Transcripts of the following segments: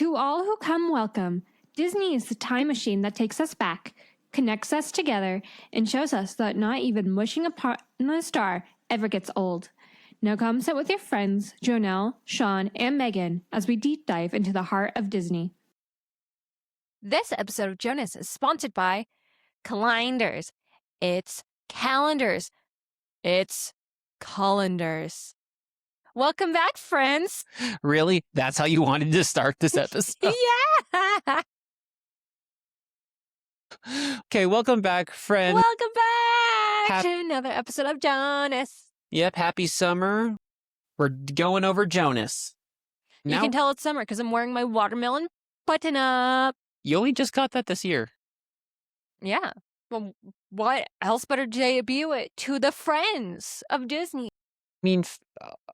To all who come, welcome. Disney is the time machine that takes us back, connects us together, and shows us that not even wishing upon a star ever gets old. Now come sit with your friends, Jonelle, Sean, and Megan, as we deep dive into the heart of Disney. This episode of Jonas is sponsored by Calendars. It's calendars. It's colanders. Welcome back, friends. Really? That's how you wanted to start this episode? Yeah. Okay, welcome back, friend. Welcome back to another episode of Jonas. Yep, happy summer. We're going over Jonas. You can tell it's summer because I'm wearing my watermelon button up. You only just got that this year. Yeah. Well, what else better to debut it to the friends of Disney? I mean,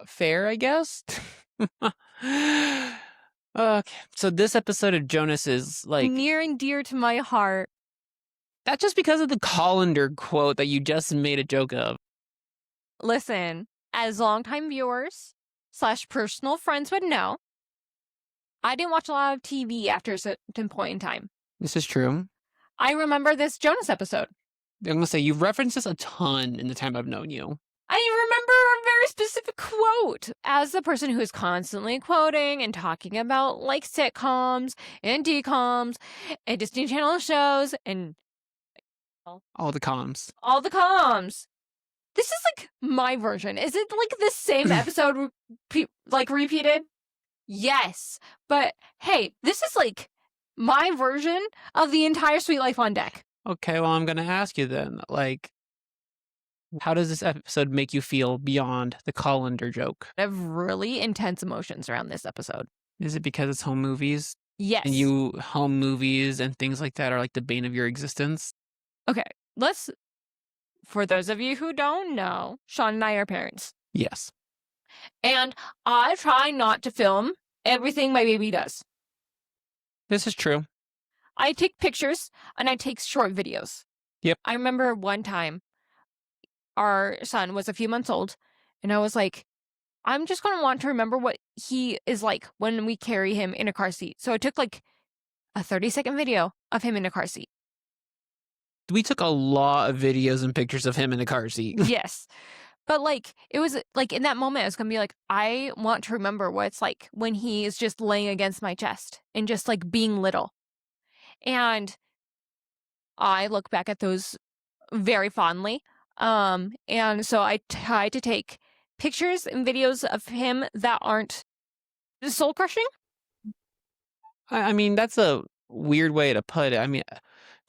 fair, I guess. Okay, so this episode of Jonas is like near and dear to my heart. That's just because of the colander quote that you just made a joke of. Listen, as longtime viewers / personal friends would know, I didn't watch a lot of TV after a certain point in time. This is true. I remember this Jonas episode. I'm going to say, you've referenced this a ton in the time I've known you. I remember a very specific quote. As the person who is constantly quoting and talking about like sitcoms and DComs and Disney Channel shows and all the comms. All the comms. This is like my version. Is it like the same episode repeated? Yes. But hey, this is like my version of the entire Sweet Life on Deck. Okay, well, I'm going to ask you then, like, how does this episode make you feel beyond the colander joke? I have really intense emotions around this episode. Is it because it's home movies? Yes. And home movies and things like that are like the bane of your existence? Okay, for those of you who don't know, Sean and I are parents. Yes. And I try not to film everything my baby does. This is true. I take pictures and I take short videos. Yep. I remember one time our son was a few months old and I was like, I'm just going to want to remember what he is like when we carry him in a car seat. So I took like a 30-second video of him in a car seat. We took a lot of videos and pictures of him in a car seat. Yes. But like, it was like in that moment, I was going to be like, I want to remember what it's like when he is just laying against my chest and just like being little. And I look back at those very fondly. And so I try to take pictures and videos of him that aren't soul crushing. I mean, that's a weird way to put it. I mean,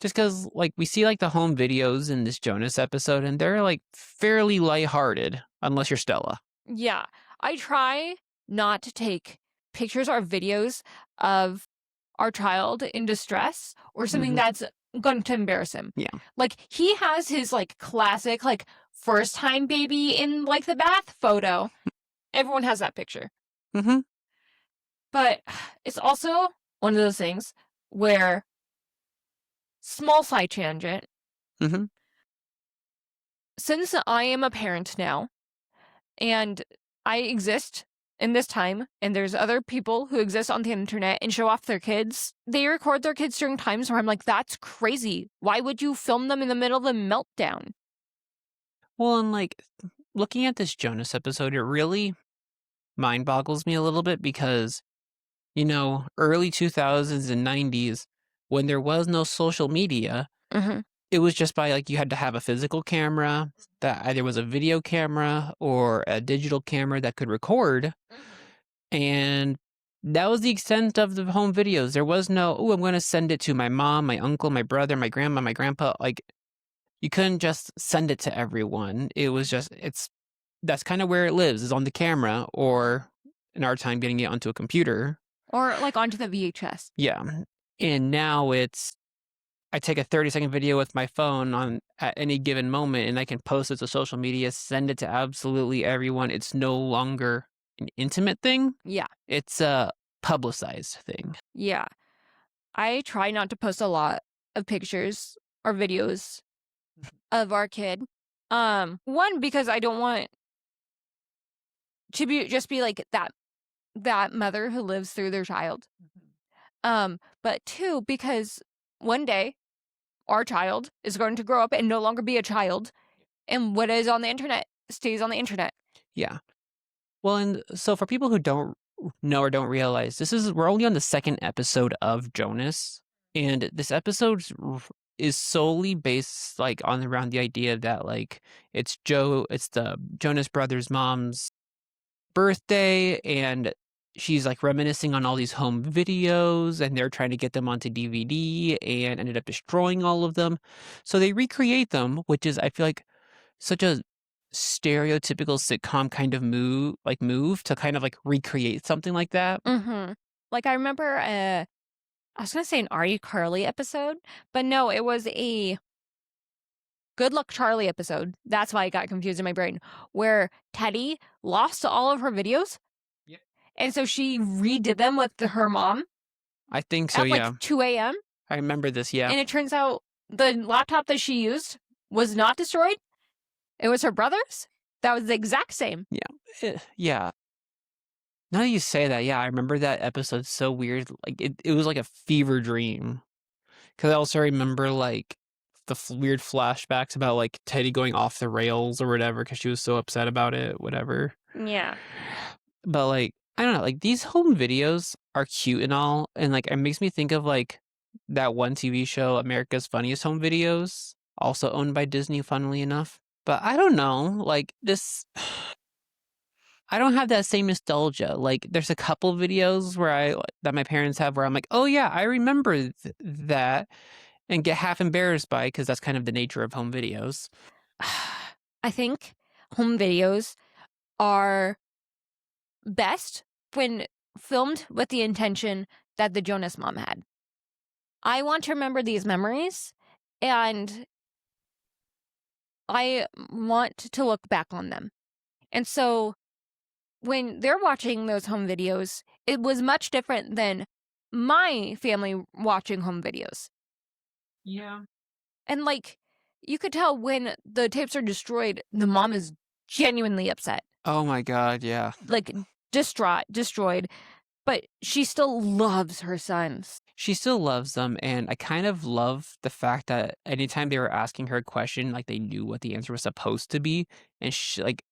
just because, like, we see, like, the home videos in this Jonas episode, and they're, like, fairly lighthearted, unless you're Stella. Yeah. I try not to take pictures or videos of our child in distress or something that's going to embarrass him. Yeah. Like, he has his, like, classic, like, first-time baby in, like, the bath photo. Everyone has that picture. Mm-hmm. But it's also one of those things where... Small side tangent. Mm-hmm. Since I am a parent now, and I exist in this time, and there's other people who exist on the internet and show off their kids, they record their kids during times where I'm like, that's crazy. Why would you film them in the middle of a meltdown? Well, and like, looking at this Jonas episode, it really mind boggles me a little bit because, you know, early 2000s and 90s, when there was no social media, it was just by, like, you had to have a physical camera that either was a video camera or a digital camera that could record. And that was the extent of the home videos. There was no, oh, I'm going to send it to my mom, my uncle, my brother, my grandma, my grandpa. Like, you couldn't just send it to everyone. It was just, that's kind of where it lives, is on the camera, or in our time, getting it onto a computer. Or, like, onto the VHS. Yeah. And now I take a 30-second video with my phone at any given moment, and I can post it to social media, send it to absolutely everyone. It's no longer an intimate thing. Yeah. It's a publicized thing. Yeah. I try not to post a lot of pictures or videos of our kid. One, because I don't want to be like that mother who lives through their child. But two, because one day our child is going to grow up and no longer be a child, and what is on the internet stays on the internet. Yeah. Well, and so for people who don't know or don't realize, we're only on the second episode of Jonas, and this episode is solely based like on around the idea that like it's the Jonas Brothers' mom's birthday, and she's like reminiscing on all these home videos, and they're trying to get them onto DVD and ended up destroying all of them. So they recreate them, which is, I feel like, such a stereotypical sitcom kind of move to kind of like recreate something like that. Mm-hmm. Like I remember, I was gonna say an Are You Carly episode, but no, it was a Good Luck Charlie episode. That's why I got confused in my brain, where Teddy lost all of her videos. Yep. And so she redid them with her mom I think so, at like yeah. 2 a.m. I remember this, yeah. And it turns out the laptop that she used was not destroyed. It was her brother's. That was the exact same. Yeah. Now that you say that, yeah, I remember that episode so weird. Like it was like a fever dream. Because I also remember like the weird flashbacks about like Teddy going off the rails or whatever because she was so upset about it, whatever. Yeah. But like, I don't know, like these home videos are cute and all, and like it makes me think of like that one TV show, America's Funniest Home Videos, also owned by Disney, funnily enough. But I don't know, like this, I don't have that same nostalgia. Like there's a couple videos that my parents have where I'm like, oh yeah, I remember that, and get half embarrassed by because that's kind of the nature of home videos. I think home videos are best when filmed with the intention that the Jonas mom had. I want to remember these memories, and I want to look back on them. And so when they're watching those home videos, it was much different than my family watching home videos. Yeah. And like, you could tell when the tapes are destroyed, the mom is genuinely upset. Oh my God, yeah. Like, distraught, destroyed. But she still loves her sons. She still loves them, and I kind of love the fact that anytime they were asking her a question, like they knew what the answer was supposed to be, and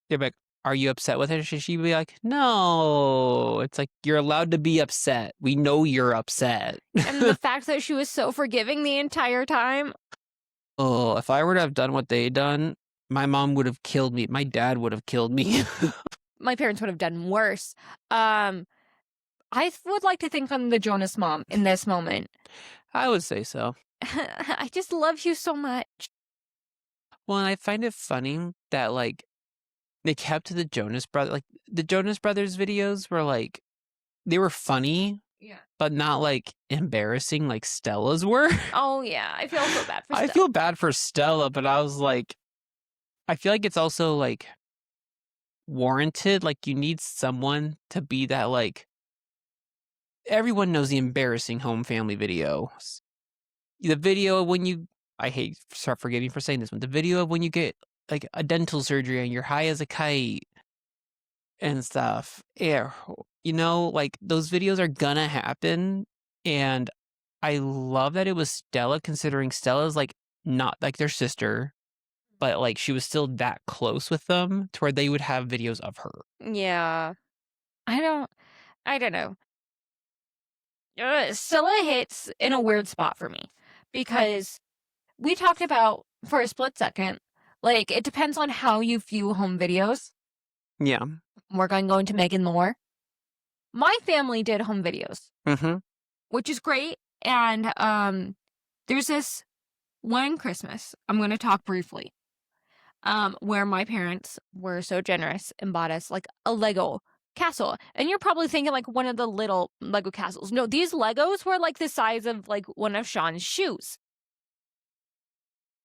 they're like, "Are you upset with it?" She'd be like, "No." It's like, you're allowed to be upset. We know you're upset. And the fact that she was so forgiving the entire time. Oh, if I were to have done what they done, my mom would have killed me. My dad would have killed me. My parents would have done worse. I would like to think I'm the Jonas mom in this moment. I would say so. I just love you so much. Well, and I find it funny that like they kept to the Jonas Brothers. Like the Jonas Brothers videos were like, they were funny, Yeah. but not like embarrassing like Stella's were. Oh yeah, I feel so bad for I Stella. feel bad for Stella, but I was like, I feel like it's also like warranted. Like you need someone to be that like, everyone knows the embarrassing home family videos. The video of when I hate start forgetting for saying this one. The video of when you get like a dental surgery and you're high as a kite and stuff. Yeah, you know, like those videos are gonna happen, and I love that it was Stella, considering Stella's like not like their sister, but like she was still that close with them to where they would have videos of her. Yeah. I don't know. Stella hits in a weird spot for me because we talked about for a split second, like it depends on how you view home videos. Yeah. We're going to go into Megan lore. My family did home videos, which is great. And there's this one Christmas, I'm going to talk briefly, where my parents were so generous and bought us like a Lego castle. And you're probably thinking like one of the little Lego castles. No, these Legos were like the size of like one of Sean's shoes.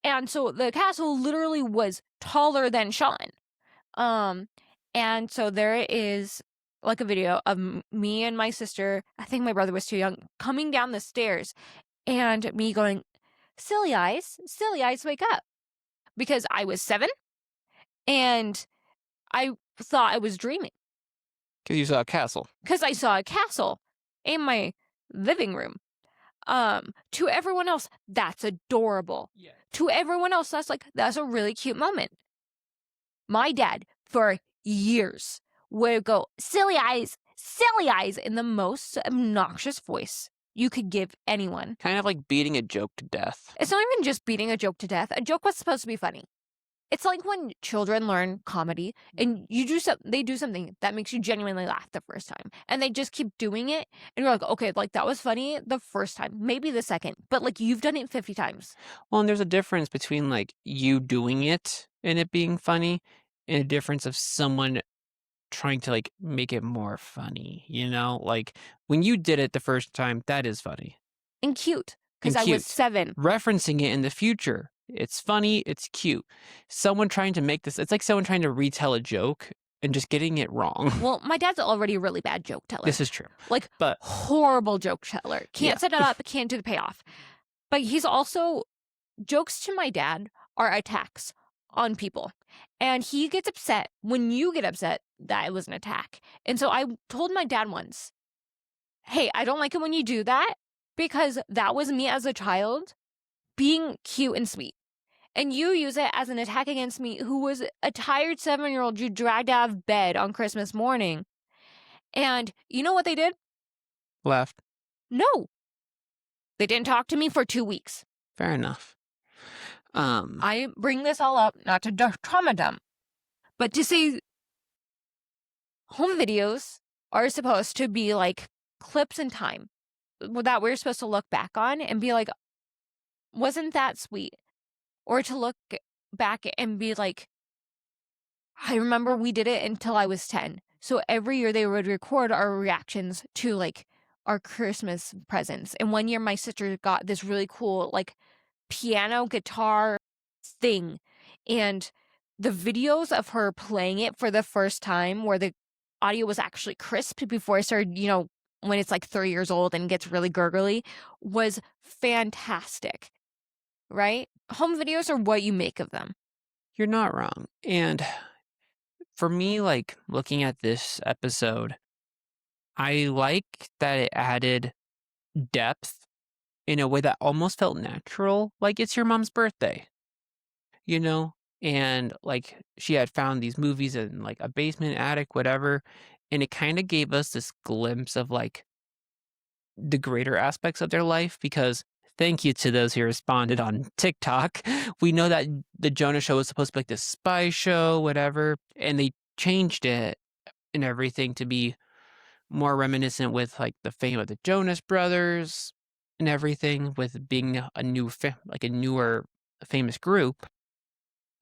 And so the castle literally was taller than Sean. And so there is like a video of me and my sister, I think my brother was too young, coming down the stairs and me going, silly eyes, wake up. Because I was 7 and I thought I was dreaming. Because you saw a castle. Because I saw a castle. And my living room. To everyone else, that's adorable. Yeah. To everyone else, that's a really cute moment. My dad, for years, would go, silly eyes, in the most obnoxious voice you could give anyone. Kind of like beating a joke to death. It's not even just beating a joke to death. A joke was supposed to be funny. It's like when children learn comedy and they do something that makes you genuinely laugh the first time, and they just keep doing it, and you're like, okay, like that was funny the first time, maybe the second, but like you've done it 50 times. Well, and there's a difference between like you doing it and it being funny, and a difference of someone trying to like make it more funny, you know? Like when you did it the first time, that is funny. And cute, because And I was cute. 7. Referencing it in the future, it's funny, it's cute. Someone trying to make this, it's like someone trying to retell a joke and just getting it wrong. Well, my dad's already a really bad joke teller. This is true. Like, But horrible joke teller. Can't Yeah. set it up, can't do the payoff. But he's also, jokes to my dad are attacks on people. And he gets upset when you get upset that it was an attack. And so I told my dad once, hey, I don't like it when you do that, because that was me as a child being cute and sweet. And you use it as an attack against me, who was a tired 7-year-old you dragged out of bed on Christmas morning. And you know what they did? left. No. They didn't talk to me for 2 weeks. Fair enough. I bring this all up not to trauma dump, but to say home videos are supposed to be like clips in time that we're supposed to look back on and be like, wasn't that sweet? Or to look back and be like, I remember we did it until I was 10. So every year they would record our reactions to like our Christmas presents. And one year my sister got this really cool like piano guitar thing. And the videos of her playing it for the first time where the audio was actually crisp before it started, when it's like 3 years old and gets really gurgly, was fantastic. Right? Home videos are what you make of them. You're not wrong. And for me, like looking at this episode, I like that it added depth in a way that almost felt natural. Like it's your mom's birthday, you know? And like she had found these movies in like a basement, attic, whatever. And it kind of gave us this glimpse of like the greater aspects of their life, because thank you to those who responded on TikTok. We know that the Jonas Show was supposed to be like this spy show, whatever, and they changed it and everything to be more reminiscent with like the fame of the Jonas Brothers and everything, with being a newer famous group.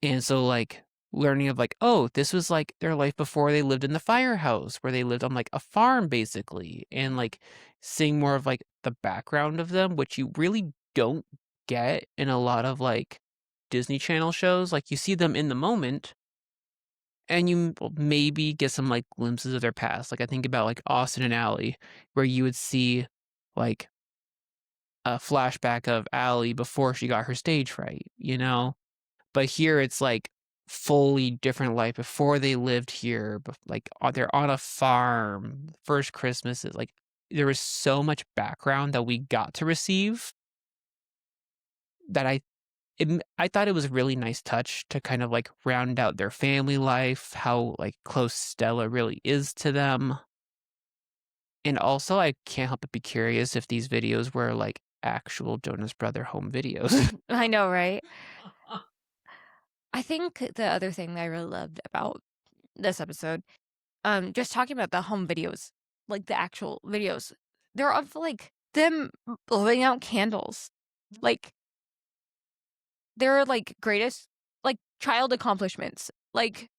And so like learning of like, oh, this was like their life before they lived in the firehouse, where they lived on like a farm basically, and like seeing more of like the background of them, which you really don't get in a lot of like Disney Channel shows. Like you see them in the moment and you will maybe get some like glimpses of their past. Like I think about like Austin and Allie, where you would see like a flashback of Allie before she got her stage fright, you know? But here it's like fully different life before they lived here. Like they're on a farm. First Christmas is like there was so much background that we got to receive that I thought it was a really nice touch to kind of like round out their family life, how like close Stella really is to them. And also I can't help but be curious if these videos were like actual Jonas Brother home videos. I know, right? I think the other thing that I really loved about this episode, just talking about the home videos, like the actual videos, they're of like them blowing out candles. Like they're like greatest like child accomplishments. Like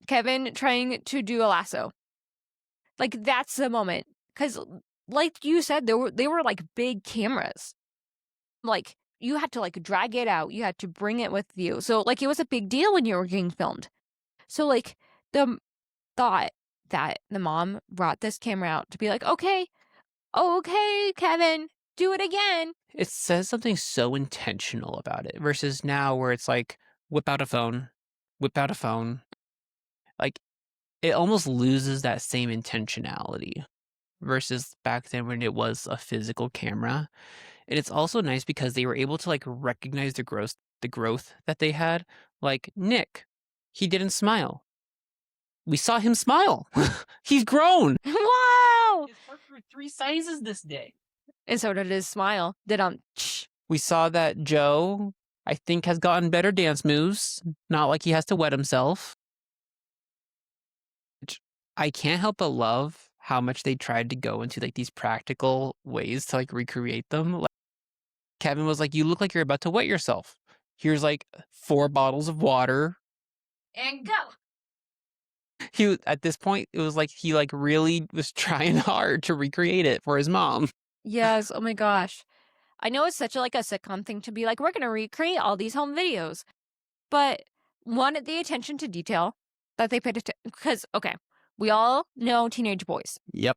Kevin trying to do a lasso. Like that's the moment. Cause like you said, they were like big cameras. Like you had to like drag it out. You had to bring it with you. So like it was a big deal when you were getting filmed. So like the thought that the mom brought this camera out to be like, okay, Kevin, do it again. It says something so intentional about it versus now where it's like whip out a phone. Like it almost loses that same intentionality. versus back then when it was a physical camera. And it's also nice because they were able to like recognize the growth that they had. Like Nick, he didn't smile. We saw him smile. He's grown. Wow! His heart grew 3 sizes this day. And so did his smile. We saw that Joe, I think, has gotten better dance moves. Not like he has to wet himself. I can't help but love how much they tried to go into like these practical ways to like recreate them. Like Kevin was like, "You look like you're about to wet yourself. Here's like 4 bottles of water." And go. He at this point, it was like he like really was trying hard to recreate it for his mom. Yes. Oh my gosh. I know it's such a sitcom thing to be like, we're going to recreate all these home videos. But one, the attention to detail that they paid attention. Because, okay, we all know teenage boys. Yep.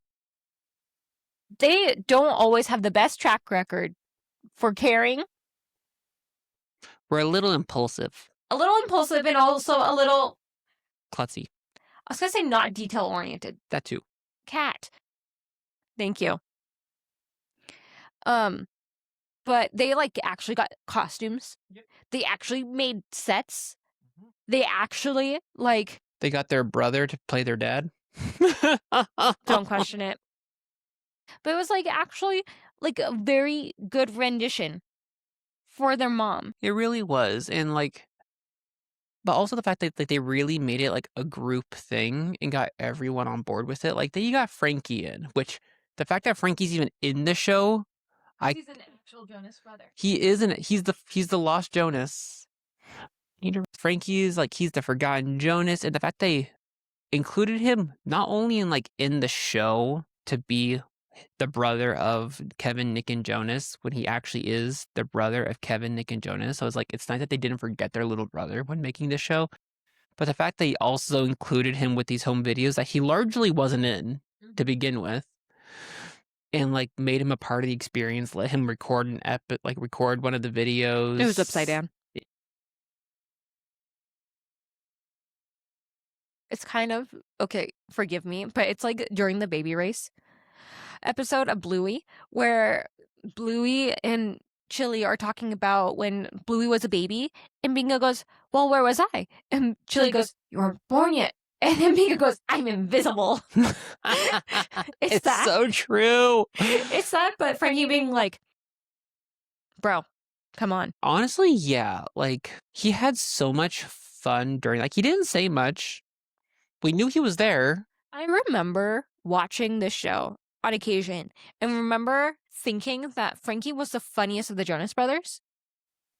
They don't always have the best track record for caring. We're a little impulsive. A little impulsive and also a little... Klutzy. I was going to say not detail-oriented. That too. Cat. Thank you. But they actually got costumes. Yep. They actually made sets. They actually They got their brother to play their dad. don't question it. But it was actually a very good rendition for their mom. It really was. And but also the fact that they really made it a group thing and got everyone on board with it. Like you got Frankie in, which the fact that Frankie's even in the show, He's an actual Jonas brother. He isn't. He's the lost Jonas. Frankie is he's the forgotten Jonas, and the fact they included him not only in the show to be the brother of Kevin, Nick, and Jonas when he actually is the brother of Kevin, Nick, and Jonas. So it's nice that they didn't forget their little brother when making this show. But the fact that he also included him with these home videos that he largely wasn't in to begin with, and made him a part of the experience, let him record record one of the videos. It was upside down. It's kind of, okay, forgive me, but it's during the baby race episode of Bluey, where Bluey and Chili are talking about when Bluey was a baby, and Bingo goes, well, where was I? And Chili goes, you weren't born yet. And then Bingo goes, I'm invisible. It's that. So true. It's that, but Frankie being bro, come on. Honestly, yeah. He had so much fun during, he didn't say much. We knew he was there. I remember watching this show on occasion and remember thinking that Frankie was the funniest of the Jonas Brothers.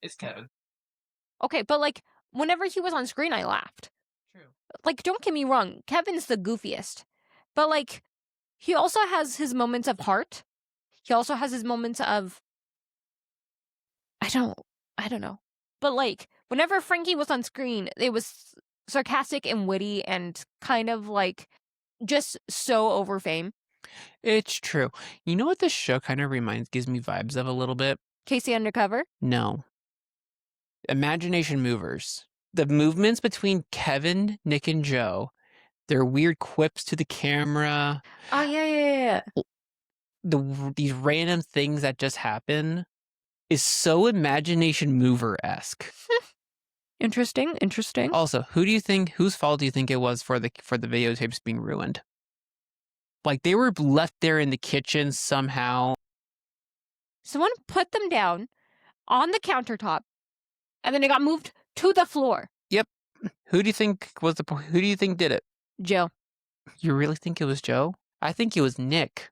It's Kevin. Okay, but whenever he was on screen, I laughed. True. Don't get me wrong, Kevin's the goofiest. But he also has his moments of heart. He also has his moments of I don't know. But whenever Frankie was on screen, it was sarcastic and witty and kind of just so over fame. It's true. You know what this show kind of gives me vibes of a little bit? Casey Undercover? No. Imagination Movers. The movements between Kevin, Nick, and Joe, their weird quips to the camera. Oh, yeah. These random things that just happen is so Imagination Mover-esque. Interesting. Also, whose fault do you think it was for the videotapes being ruined? They were left there in the kitchen somehow. Someone put them down on the countertop, and then it got moved to the floor. Yep. Who do you think did it? Joe. You really think it was Joe? I think it was Nick.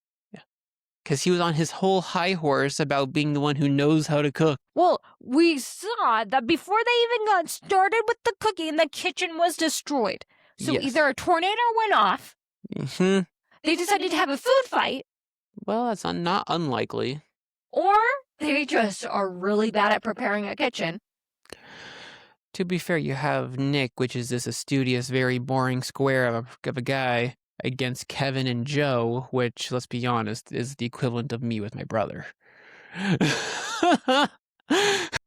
Because he was on his whole high horse about being the one who knows how to cook. Well, we saw that before they even got started with the cooking, the kitchen was destroyed. So Yes. Either a tornado went off, Mm-hmm. they decided to have a food fight, Well, that's not unlikely. or they just are really bad at preparing a kitchen. To be fair, you have Nick, which is this studious, very boring square of a guy, against Kevin and Joe, which, let's be honest, is the equivalent of me with my brother.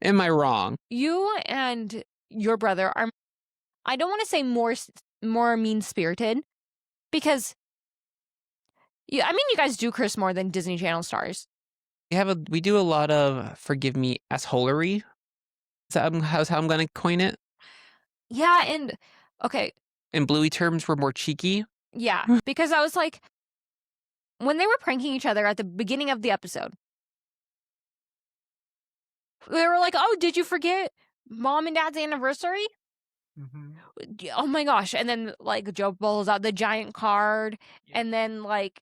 Am I wrong? You and your brother are, I don't want to say more mean-spirited, because Yeah, I mean, you guys do curse more than Disney Channel stars. We do a lot of, forgive me, assholery. Is that how I'm going to coin it? Yeah, and okay, In Bluey terms, we're more cheeky. yeah, because I was like, when they were pranking each other at the beginning of the episode, they were like, "Oh, did you forget Mom and Dad's anniversary?" Oh my gosh! And then like Joe pulls out the giant card, and then like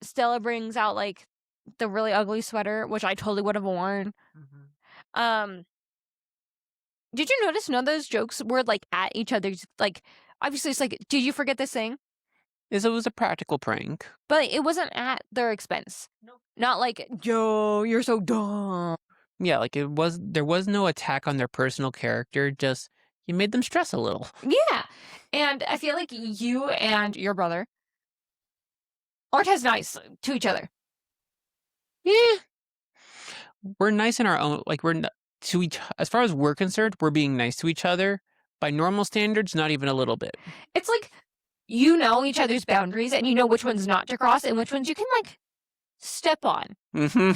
Stella brings out like the really ugly sweater, which I totally would have worn. Did you notice none of those jokes were like at each other's, like, obviously it's like, did you forget this thing? It was a practical prank. But it wasn't at their expense. Nope. Not like, yo, you're so dumb. Yeah, like there was no attack on their personal character, just you made them stress a little. Yeah. And I feel like you and your brother aren't as nice to each other. Yeah. We're nice in our own, like to each, as far as we're concerned, we're being nice to each other. By normal standards, not even a little bit. It's like, you know each other's boundaries and you know which ones not to cross and which ones you can like step on. Mm-hmm.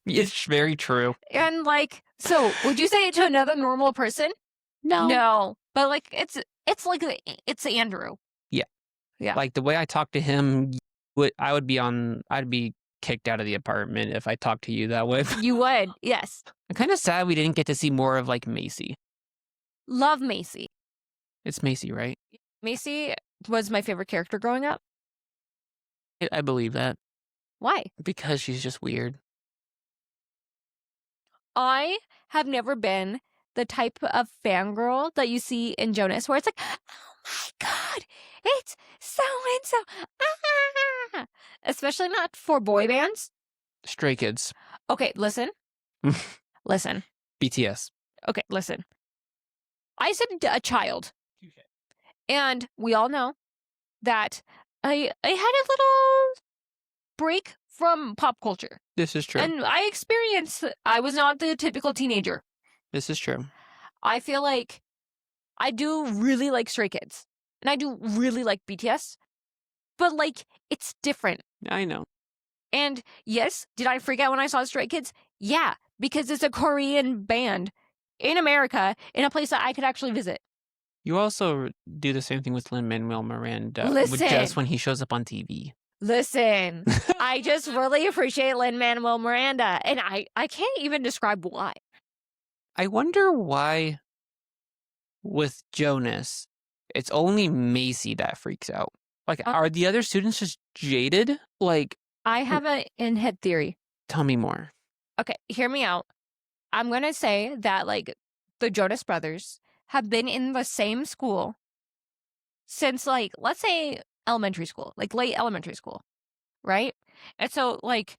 It's very true. And like, so would you say it to another normal person? No. But like, it's like, it's Andrew. Yeah. Yeah. Like the way I talk to him, I'd be kicked out of the apartment if I talked to you that way. You would, yes. I'm kind of sad we didn't get to see more of like Macy. Love Macy. It's Macy, right? Macy was my favorite character growing up. I believe that. Why? Because she's just weird. I have never been the type of fangirl that you see in Jonas where it's like, oh my God, it's so-and-so. Ah! Especially not for boy bands. Stray Kids. Okay, listen. Listen. BTS. Okay, listen. I said a child. And we all know that I had a little break from pop culture. This is true. And I was not the typical teenager. This is true. I feel like I do really like Stray Kids. And I do really like BTS. But like, it's different. I know. And yes, did I forget when I saw Stray Kids? Yeah, because it's a Korean band in America in a place that I could actually visit. You also do the same thing with Lin-Manuel Miranda. Listen. Just when he shows up on TV. Listen, I just really appreciate Lin-Manuel Miranda, and I can't even describe why. I wonder why with Jonas, it's only Macy that freaks out. Like, are the other students just jaded? Like, I have an in-head theory. Tell me more. Okay, hear me out. I'm going to say that, like, the Jonas Brothers have been in the same school since, like, let's say elementary school, like late elementary school, right? And so, like,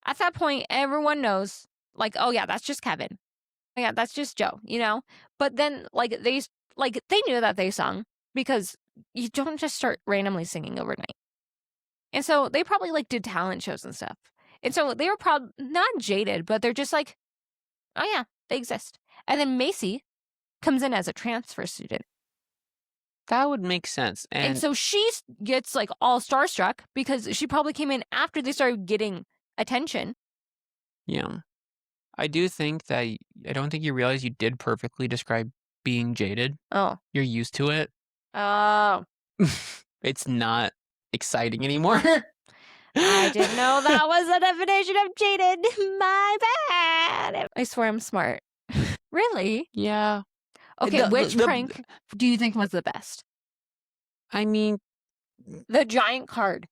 at that point, everyone knows, like, oh yeah, that's just Kevin. Oh yeah, that's just Joe, you know? But then, like, they knew that they sung because you don't just start randomly singing overnight. And so they probably, like, did talent shows and stuff. And so they were probably not jaded, but they're just like, oh yeah, they exist. And then Macy comes in as a transfer student. That would make sense. And so she gets like all starstruck because she probably came in after they started getting attention. Yeah. I do think that, I don't think you realize you did perfectly describe being jaded. Oh. You're used to it. Oh. It's not exciting anymore. I didn't know that was the definition of jaded. My bad. I swear I'm smart. Really? Yeah. Okay, which prank do you think was the best? I mean, the giant card.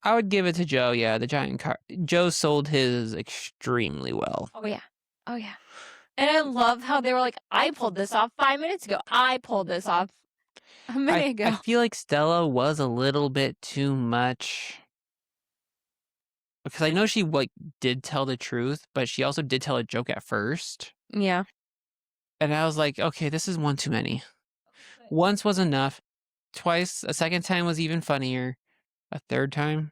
I would give it to Joe. Yeah, the giant card. Joe sold his extremely well. Oh, yeah. Oh, yeah. And I love how they were like, I pulled this off 5 minutes ago. I pulled this off a minute ago. I feel like Stella was a little bit too much. Because I know she did tell the truth, but she also did tell a joke at first. Yeah. And I was like, okay, this is one too many. Once was enough. Twice, a second time was even funnier. A third time?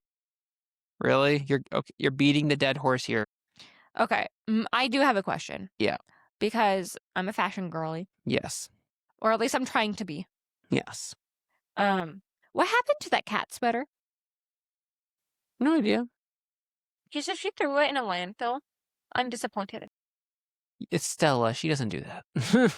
Really? You're beating the dead horse here. Okay. I do have a question. Yeah. Because I'm a fashion girly. Yes. Or at least I'm trying to be. Yes. What happened to that cat sweater? No idea. She said she threw it in a landfill. I'm disappointed. It's Stella. She doesn't do that.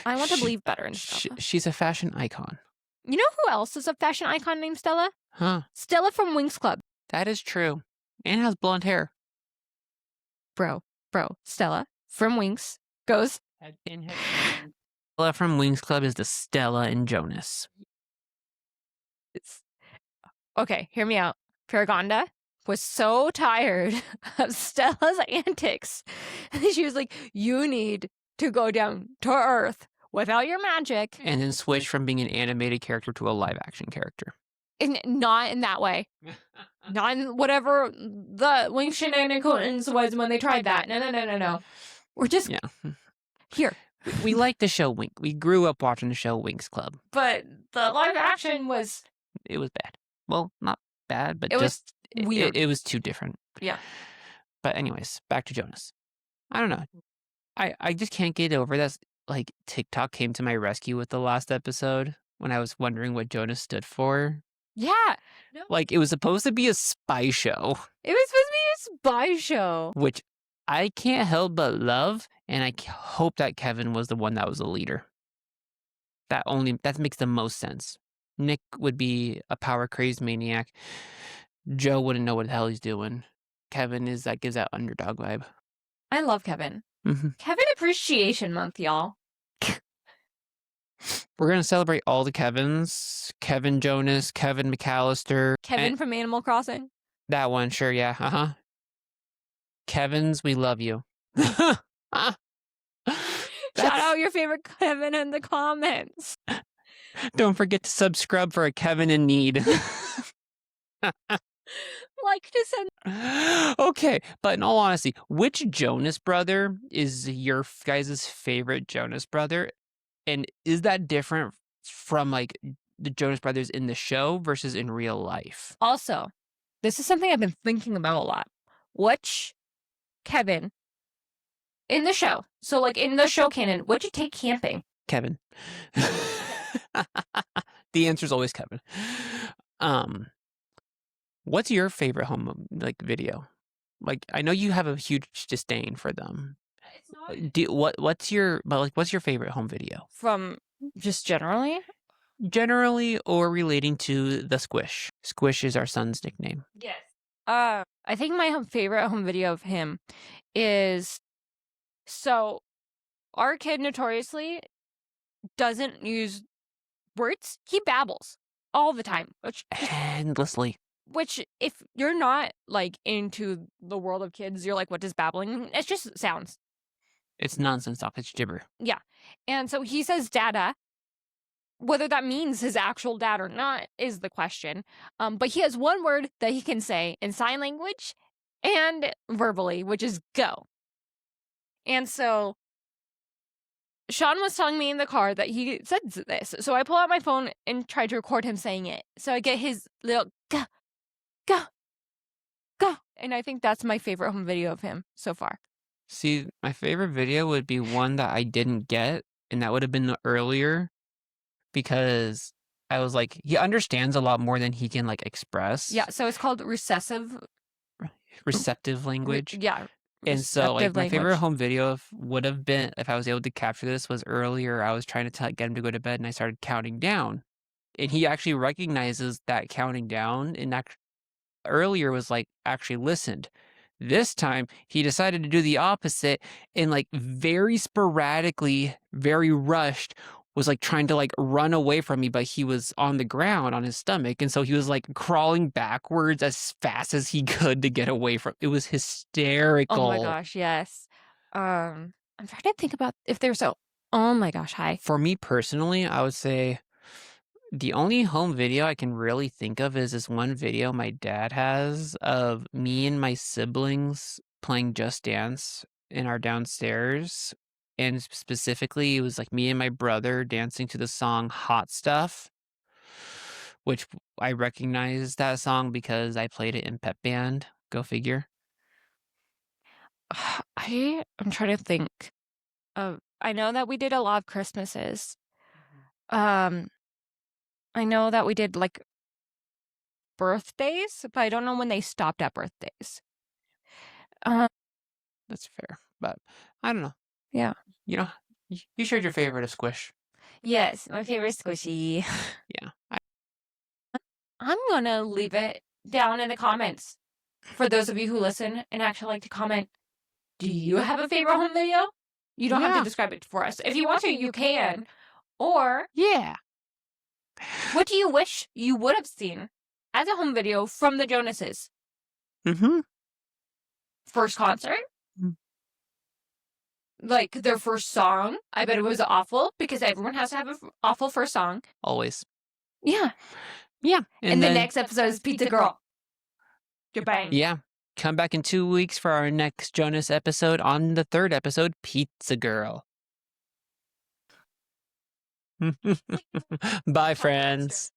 I want to believe better in Stella. She's a fashion icon. You know who else is a fashion icon named Stella? Huh. Stella from Winx Club. That is true. And has blonde hair. Bro. Stella from Winx goes. Stella from Winx Club is the Stella and Jonas. Okay, hear me out. Paragonda was so tired of Stella's antics. She was like, you need to go down to Earth without your magic. And then switch from being an animated character to a live action character. And not in that way. Not in whatever the Winx shenanigans was when they tried that. No. We're just here. We like the show Winx. We grew up watching the show Winx Club. But the live action was... It was bad. Well, not bad, but it just... was weird. It was too different. Yeah. But anyways, back to Jonas. I don't know. I just can't get over that. Like, TikTok came to my rescue with the last episode when I was wondering what Jonas stood for. Yeah. No. Like, it was supposed to be a spy show. It was supposed to be a spy show. Which I can't help but love, and I hope that Kevin was the one that was the leader. That makes the most sense. Nick would be a power-crazed maniac. Joe wouldn't know what the hell he's doing. Kevin gives that underdog vibe. I love Kevin. Mm-hmm. Kevin Appreciation Month, y'all. We're going to celebrate all the Kevins. Kevin Jonas, Kevin McAllister. Kevin from Animal Crossing. That one, sure, yeah. Uh-huh. Kevins, we love you. Shout out your favorite Kevin in the comments. Don't forget to subscribe for a Kevin in need. Like to send... Okay, but in all honesty, which Jonas brother is your guys' favorite Jonas brother? And is that different from like the Jonas brothers in the show versus in real life? Also, this is something I've been thinking about a lot. Which Kevin in the show, so like in the show canon, would you take camping? Kevin. The answer is always Kevin. What's your favorite home video? Like, I know you have a huge disdain for them. It's not... what's your favorite home video? From just generally? Generally, or relating to the Squish. Squish is our son's nickname. Yes. I think my favorite home video of him is, so our kid notoriously doesn't use words. He babbles all the time, endlessly. Which, if you're not like into the world of kids, you're like, what does babbling mean? It's just sounds. It's nonsense talk. It's gibber. Yeah. And so he says dada. Whether that means his actual dad or not is the question. But he has one word that he can say in sign language and verbally, which is go. And so Sean was telling me in the car that he said this. So I pull out my phone and try to record him saying it. So I get his little go, go, go. And I think that's my favorite home video of him so far. See, my favorite video would be one that I didn't get, and that would have been the earlier, because I was like, he understands a lot more than he can like express. Yeah, so it's called receptive language. Yeah. And so like my favorite home video would have been, if I was able to capture this, was earlier. I was trying to get him to go to bed, and I started counting down, and he actually recognizes that counting down, and that earlier was like actually listened. This time he decided to do the opposite, and like very sporadically, very rushed, was like trying to like run away from me, but he was on the ground on his stomach, and so he was like crawling backwards as fast as he could to get away from. It was hysterical. Oh my gosh, yes. I'm trying to think about if there's a... Oh my gosh, hi. For me personally, I would say the only home video I can really think of is this one video my dad has of me and my siblings playing Just Dance in our downstairs. And specifically, it was like me and my brother dancing to the song Hot Stuff, which I recognize that song because I played it in Pep Band. Go figure. I'm trying to think of... I know that we did a lot of Christmases. I know that we did like birthdays, but I don't know when they stopped at birthdays. That's fair, but I don't know. Yeah. You know, you shared your favorite of Squish. Yes, my favorite squishy. Yeah. I'm gonna leave it down in the comments for those of you who listen and actually like to comment. Do you have a favorite home video? You don't have to describe it for us. If you want to, you can. Or Yeah. what do you wish you would have seen as a home video from the Jonases? Mm-hmm. First concert? Like their first song? I bet it was awful because everyone has to have an awful first song. Always. Yeah. Yeah. And the next episode is Pizza Girl. Bang. Yeah. Come back in 2 weeks for our next Jonas episode. On the third episode, Pizza Girl. Bye, friends.